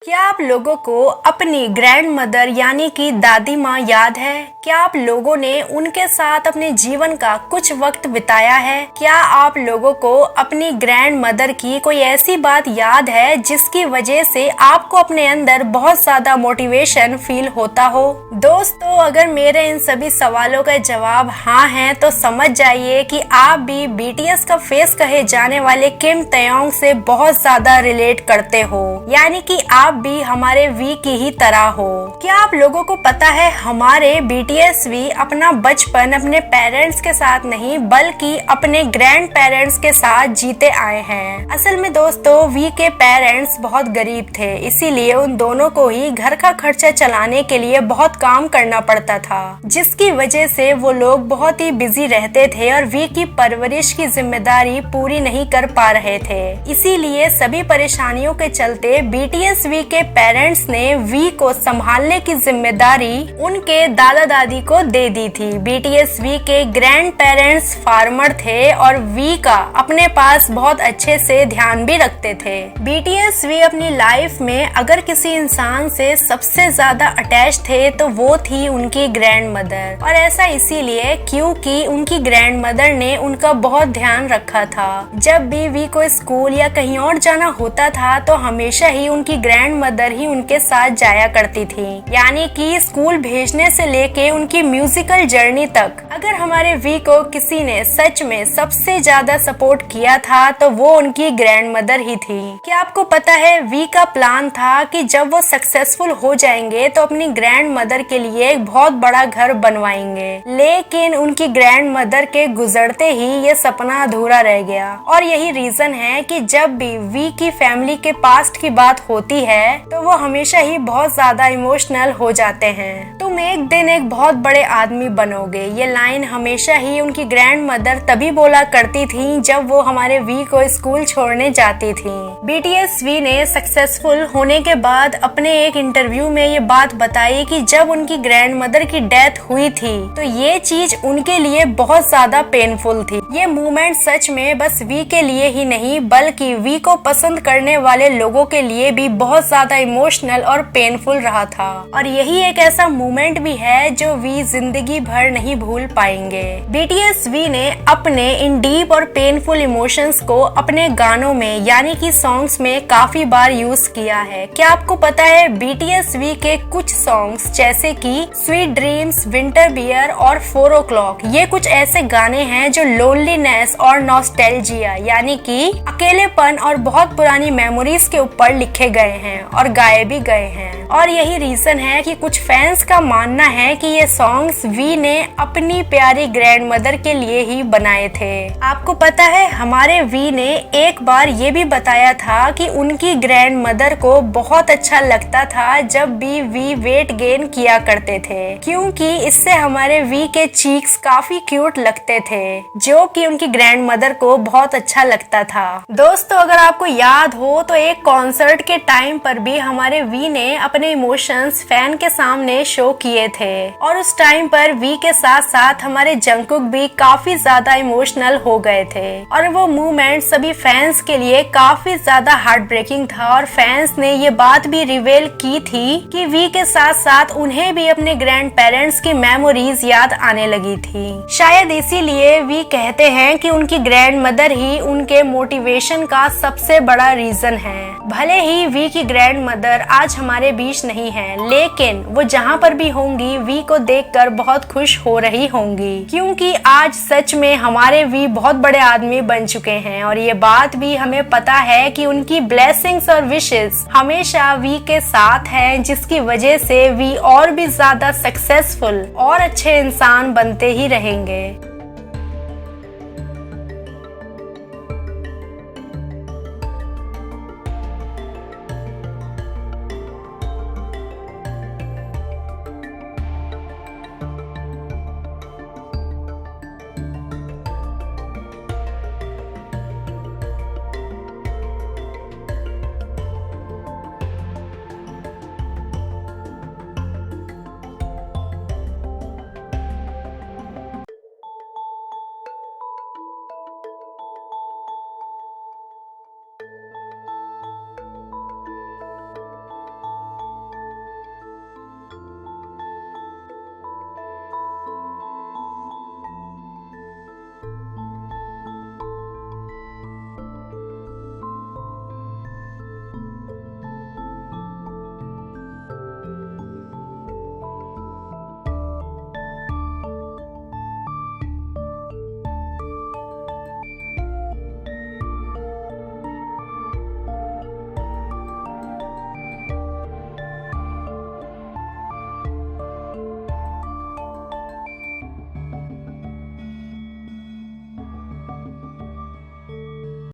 क्या आप लोगों को अपनी ग्रैंड मदर यानी कि दादी माँ याद है? क्या आप लोगों ने उनके साथ अपने जीवन का कुछ वक्त बिताया है? क्या आप लोगों को अपनी ग्रैंड मदर की कोई ऐसी बात याद है जिसकी वजह से आपको अपने अंदर बहुत ज्यादा मोटिवेशन फील होता हो? दोस्तों, अगर मेरे इन सभी सवालों का जवाब हाँ है तो समझ जाइए कि आप भी बीटीएस का फेस कहे जाने वाले किम तयोंग से बहुत ज्यादा रिलेट करते हो, यानी कि आप भी हमारे वी की ही तरह हो। क्या आप लोगों को पता है हमारे बीटीएस वी अपना बचपन अपने पेरेंट्स के साथ नहीं बल्कि अपने ग्रैंड पेरेंट्स के साथ जीते आए हैं। असल में दोस्तों, वी के पेरेंट्स बहुत गरीब थे, इसीलिए उन दोनों को ही घर का खर्चा चलाने के लिए बहुत काम करना पड़ता था, जिसकी वजह से वो लोग बहुत ही बिजी रहते थे और वी की परवरिश की जिम्मेदारी पूरी नहीं कर पा रहे थे। इसीलिए सभी परेशानियों के चलते बीटीएस वी के पेरेंट्स ने वी को संभालने की जिम्मेदारी उनके दादा दादी को दे दी थी। बीटीएस वी के ग्रैंड पेरेंट्स फार्मर थे और वी का अपने पास बहुत अच्छे से ध्यान भी रखते थे। बीटीएस वी अपनी लाइफ में अगर किसी इंसान से सबसे ज्यादा अटैच थे तो वो थी उनकी ग्रैंड मदर, और ऐसा इसीलिए क्योंकि उनकी ग्रैंड मदर ने उनका बहुत ध्यान रखा था। जब भी वी को स्कूल या कहीं और जाना होता था तो हमेशा ही उनकी ग्रैंड मदर ही उनके साथ जाया करती थी, यानी कि स्कूल भेजने से लेके उनकी म्यूजिकल जर्नी तक। अगर हमारे वी को किसी ने सच में सबसे ज्यादा सपोर्ट किया था तो वो उनकी ग्रैंड मदर ही थी। क्या आपको पता है वी का प्लान था कि जब वो सक्सेसफुल हो जाएंगे तो अपनी ग्रैंड मदर के लिए एक बहुत बड़ा घर बनवाएंगे, लेकिन उनकी ग्रैंड मदर के गुजरते ही ये सपना अधूरा रह गया। और यही रीजन है कि जब भी वी की फैमिली के पास्ट की बात होती है तो वो हमेशा ही बहुत ज्यादा इमोशनल हो जाते हैं। तुम एक दिन एक बहुत बड़े आदमी बनोगे, ये लाइन हमेशा ही उनकी ग्रैंड मदर तभी बोला करती थी जब वो हमारे वी को स्कूल छोड़ने जाती थी। बीटीएस वी ने सक्सेसफुल होने के बाद अपने एक इंटरव्यू में ये बात बताई कि जब उनकी ग्रैंड मदर की डेथ हुई थी तो ये चीज उनके लिए बहुत ज्यादा पेनफुल थी। ये मूवमेंट सच में बस वी के लिए ही नहीं बल्कि वी को पसंद करने वाले लोगों के लिए भी बहुत ज्यादा इमोशनल और पेनफुल रहा था, और यही एक ऐसा मोमेंट भी है जो वी जिंदगी भर नहीं भूल पाएंगे। बीटीएस वी ने अपने इन डीप और पेनफुल इमोशंस को अपने गानों में यानी कि सॉन्ग्स में काफी बार यूज किया है। क्या आपको पता है बीटीएस वी के कुछ सॉन्ग्स जैसे कि स्वीट ड्रीम्स, विंटर बियर और 4 o'clock ये कुछ ऐसे गाने हैं जो लोनलीनेस और नॉस्टैल्जिया यानी कि अकेलेपन और बहुत पुरानी मेमोरीज के ऊपर लिखे गए हैं और गाए भी गए हैं। और यही रीजन है कि कुछ फैंस का मानना है कि ये सॉन्ग्स वी ने अपनी प्यारी ग्रैंड मदर के लिए ही बनाए थे। आपको पता है हमारे वी ने एक बार ये भी बताया था कि उनकी ग्रैंड मदर को बहुत अच्छा लगता था जब भी वी वेट गेन किया करते थे, क्योंकि इससे हमारे वी के चीक्स काफी क्यूट लगते थे, जो कि उनकी ग्रैंड मदर को बहुत अच्छा लगता था। दोस्तों, अगर आपको याद हो तो एक कॉन्सर्ट के टाइम पर भी हमारे वी ने अपने इमोशंस फैन के सामने शो किए थे, और उस टाइम पर वी के साथ साथ हमारे जंगकुक भी काफी ज्यादा इमोशनल हो गए थे, और वो मूवमेंट सभी फैंस के लिए काफी ज्यादा हार्ट ब्रेकिंग था। और फैंस ने ये बात भी रिवील की थी कि वी के साथ साथ उन्हें भी अपने ग्रैंड पेरेंट्स की मेमोरीज याद आने लगी थी। शायद इसीलिए वी कहते हैं कि उनकी ग्रैंड मदर ही उनके मोटिवेशन का सबसे बड़ा रीजन है। भले ही वी की ग्रैंड मदर आज हमारे बीच नहीं है, लेकिन वो जहाँ पर भी होंगी वी को देखकर बहुत खुश हो रही होंगी, क्योंकि आज सच में हमारे वी बहुत बड़े आदमी बन चुके हैं। और ये बात भी हमें पता है कि उनकी ब्लेसिंग्स और विशेस हमेशा वी के साथ हैं, जिसकी वजह से वी और भी ज्यादा सक्सेसफुल और अच्छे इंसान बनते ही रहेंगे।